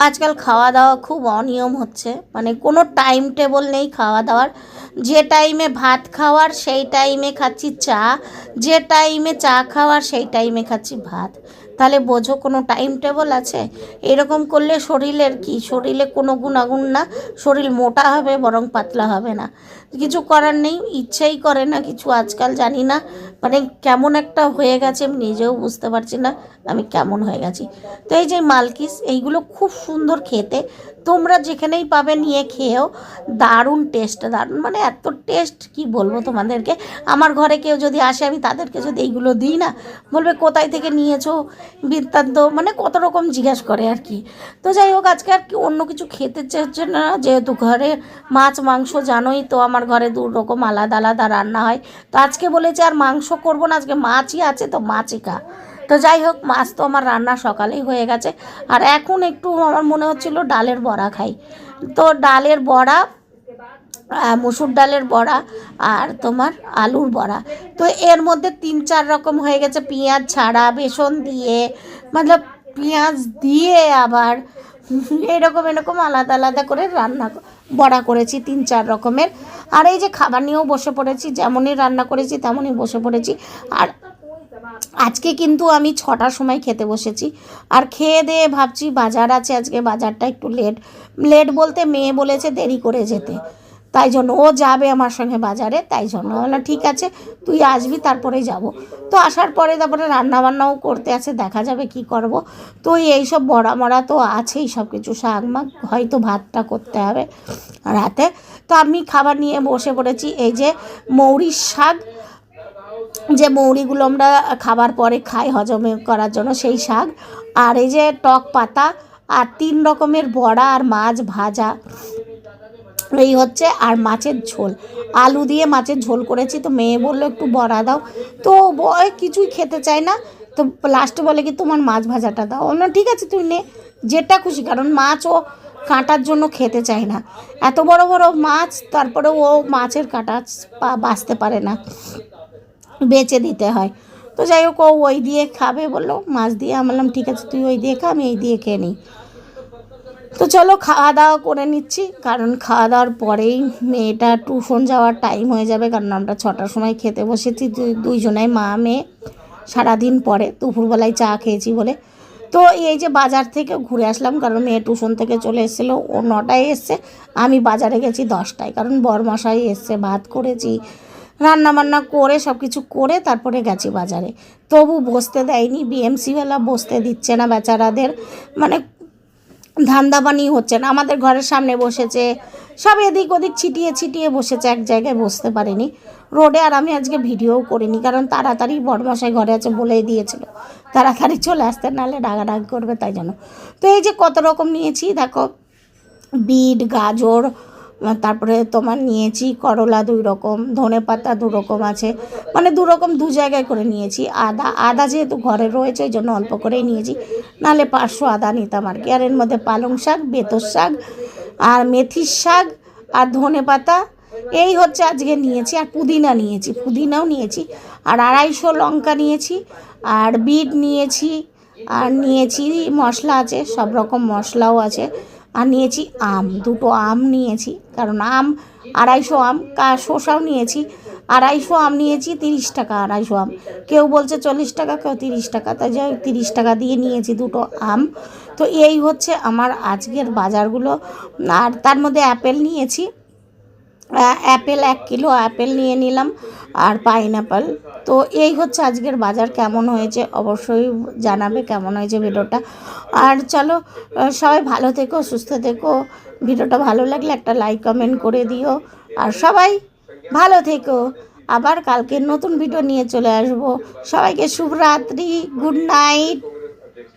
আজকাল খাওয়া দাওয়া খুব অনিয়ম হচ্ছে, মানে কোনো টাইম টেবল নেই খাওয়া দাওয়ার। যে টাইমে ভাত খাওয়ার সেই টাইমে খাচ্ছি চা, যে টাইমে চা খাওয়ার সেই টাইমে খাচ্ছি ভাত। তাহলে বোঝো কোনো টাইম টেবল আছে? এরকম করলে শরীরের কি, শরীরে কোনো গুণাগুণ না, শরীর মোটা হবে বরং পাতলা হবে না। কিছু করার নেই, ইচ্ছেই করে না কিছু আজকাল, জানি না মানে কেমন একটা হয়ে গেছে, আমি নিজেও বুঝতে পারছি না আমি কেমন হয়ে গেছি। তো এই যে মালকিস, এইগুলো খুব সুন্দর খেতে, তোমরা যেখানেই পাবে নিয়ে খেয়েও, দারুণ টেস্ট, দারুণ মানে এত টেস্ট কি বলবো তোমাদেরকে। আমার ঘরে কেউ যদি আসে, আমি তাদেরকে যদি এইগুলো দিই না, বলবে কোথায় থেকে নিয়েছো বৃত্তান্ত, মানে কত রকম জিজ্ঞেস করে আর কি। তো যাই হোক, আজকে আর কি অন্য কিছু খেতে চাইছে না, যেহেতু ঘরে মাছ মাংস জানোই তো, আমার ঘরে দু রকম আলাদা আলাদা রান্না হয়। তো আজকে বলেছে আর মাংস করবো না, আজকে মাছই আছে তো মাছই খা। তো যাই হোক, মাছ তো আমার রান্না সকালেই হয়ে গেছে। আর এখন একটু আমার মনে হচ্ছিল ডালের বড়া খাই। তো ডালের বড়া, মসুর ডালের বড়া, আর তোমার আলুর বড়া। তো এর মধ্যে 3-4 রকম হয়ে গেছে, পেঁয়াজ ছাড়া, বেসন দিয়ে, মতলব পেঁয়াজ দিয়ে আবার এরকম এরকম আলাদা আলাদা করে রান্না বড়া করেছি 3-4 রকমের। আর এই যে খাবার নিয়েও বসে পড়েছি, যেমনই রান্না করেছি তেমনই বসে পড়েছি। আর আজকে কিন্তু আমি 6টার সময় খেতে বসেছি। আর খেয়ে দিয়ে ভাবছি বাজার আছে, আজকে বাজারটা একটু লেট, লেট বলতে মেয়ে বলেছে দেরি করে যেতে, তাই জন্য ও যাবে আমার সঙ্গে বাজারে, তাই জন্য বললাম ঠিক আছে তুই আসবি তারপরেই যাব। তো আসার পরে তারপরে রান্নাবান্নাও করতে আছে, দেখা যাবে কি করব। তো এইসব বড়া মড়া তো আছেই, সব কিছু শাক মাক, হয়তো ভাতটা করতে হবে রাতে। তো আমি খাবার নিয়ে বসে পড়েছি। এই যে মৌরির শাক, যে মৌরিগুলো আমরা খাবার পরে খাই হজমে করার জন্য, সেই শাক। আর এই যে টক পাতা, আর 3 রকমের বড়া, আর মাছ ভাজা, এই হচ্ছে। আর মাছের ঝোল, আলু দিয়ে মাছের ঝোল করেছি। তো মেয়ে বললো একটু বড়া দাও, তো কিছুই খেতে চায় না। তো লাস্টে বলে কি তোমার মাছ ভাজাটা দাও, না ঠিক আছে তুই নে যেটা খুশি, কারণ মাছ ও কাঁটার জন্য খেতে চায় না। এত বড় বড় মাছ, তারপরে ও মাছের কাঁটা বাছতে পারে না, বেচে দিতে হয়। তো যাই হোক, ও ওই দিয়ে খাবে বললো, মাছ দিয়ে। আমি বললাম ঠিক আছে তুই ওই দিয়ে খা, আমি এই দিয়ে খেয়ে নিই। তো চলো খাওয়া দাওয়া করে নিচ্ছি, কারণ খাওয়া দাওয়ার পরেই মেয়েটা টিউশন যাওয়ার টাইম হয়ে যাবে, কারণ আমরা 6টার সময় খেতে বসেছি দুইজনাই, মা মেয়ে। সারাদিন পরে দুপুরবেলায় চা খেয়েছি বলে। তো এই যে বাজার থেকে ঘুরে আসলাম, কারণ মেয়ে টিউশন থেকে চলে এসেছিলো, ও 9টায় এসছে, আমি বাজারে গেছি 10টায়, কারণ বরমশাই এসছে, ভাত করেছি, রান্না বান্না করে সব কিছু করে তারপরে গেছি বাজারে। তবু বসতে দেয়নি, বিএমসিওয়ালা বসতে দিচ্ছে না বেচারাদের, মানে ধান্দাবানি হচ্ছে না। আমাদের ঘরের সামনে বসেছে, সব এদিক ওদিক ছিটিয়ে ছিটিয়ে বসেছে, এক জায়গায় বসতে পারিনি রোডে। আর আমি আজকে ভিডিওও করিনি, কারণ তাড়াতাড়ি বড়মশাই ঘরে আছে বলেই দিয়েছিল তাড়াতাড়ি চলে আসতে, নাহলে ডাকাডাকি করবে, তাই জন্য। তো এই যে কত রকম নিয়েছি দেখো, বিট, গাজর, তারপরে তোমার নিয়েছি করলা 2 রকম, ধনে পাতা 2 রকম আছে, মানে 2 রকম 2 জায়গায় করে নিয়েছি। আদা, আদা যেহেতু ঘরে রয়েছে ওই জন্য অল্প করেই নিয়েছি, নাহলে 500 আদা নিতাম আর কি। আর এর মধ্যে পালং শাক, বেতর শাক, আর মেথির শাক, আর ধনে পাতা, এই হচ্ছে আজকে নিয়েছি। আর পুদিনা নিয়েছি, পুদিনাও নিয়েছি। আর 250 লঙ্কা নিয়েছি, আর বিট নিয়েছি, আর নিয়েছি মশলা আছে, সব রকম মশলাও আছে। আর নিয়েছি আম, 2টো আম নিয়েছি, কারণ আম 250 আম, শসাও নিয়েছি। 250 আম নিয়েছি, 30 টাকা 250 আম, কেউ বলছে 40 টাকা, কেউ 30 টাকা, তাই যাই 30 টাকা দিয়ে নিয়েছি 2টো আম। তো এই হচ্ছে আমার আজকের বাজারগুলো। আর তার মধ্যে অ্যাপেল নিয়েছি, অ্যাপেল 1 কিলো অ্যাপেল নিয়ে নিলাম, আর পাইনঅ্যাপেল। তো এই হচ্ছে আজকের বাজার। কেমন হয়েছে অবশ্যই জানাবে, কেমন হয়েছে ভিডিওটা। আর চলো, সবাই ভালো থেকো, সুস্থ থেকো। ভিডিওটা ভালো লাগলে একটা লাইক কমেন্ট করে দিও, আর সবাই ভালো থেকো। আবার কালকে নতুন ভিডিও নিয়ে চলে আসবো। সবাইকে শুভরাত্রি, গুড নাইট।